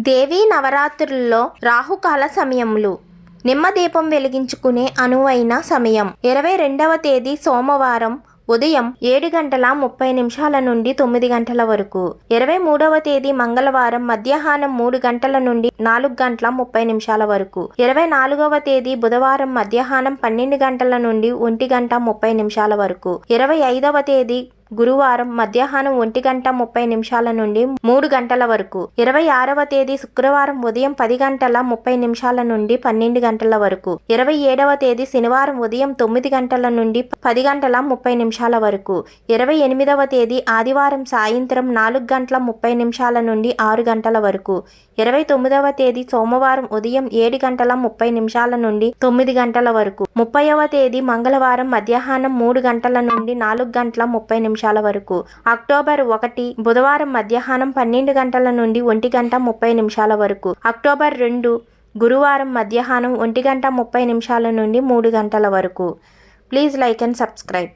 దేవీ నవరాత్రుల్లో రాహుకాల సమయములు. నిమ్మదీపం వెలిగించుకునే అనువైన సమయం 22వ తేదీ సోమవారం ఉదయం 7:30 నుండి 9 గంటల వరకు. 23వ తేదీ మంగళవారం మధ్యాహ్నం 3 గంటల నుండి 4:30 వరకు. 24వ తేదీ బుధవారం మధ్యాహ్నం 12 గంటల నుండి 1:30 వరకు. 25వ తేదీ గురువారం మధ్యాహ్నం 1:30 నుండి 3 గంటల వరకు. 26వ తేదీ శుక్రవారం ఉదయం 10:30 నుండి 12 గంటల వరకు. 27వ తేదీ శనివారం ఉదయం 9 గంటల నుండి 10:30 వరకు. 28వ తేదీ ఆదివారం సాయంత్రం 4:30 నుండి 6 గంటల వరకు. 29వ తేదీ సోమవారం ఉదయం 7:30 నుండి 9 గంటల వరకు. 30వ తేదీ మంగళవారం మధ్యాహ్నం 3 గంటల నుండి 4:30 వరకు. అక్టోబర్ 1 బుధవారం మధ్యాహ్నం 12 గంటల నుండి 1:30 వరకు. అక్టోబర్ 2 గురువారం మధ్యాహ్నం 1:30 నుండి 3 గంటల వరకు. Please like and subscribe.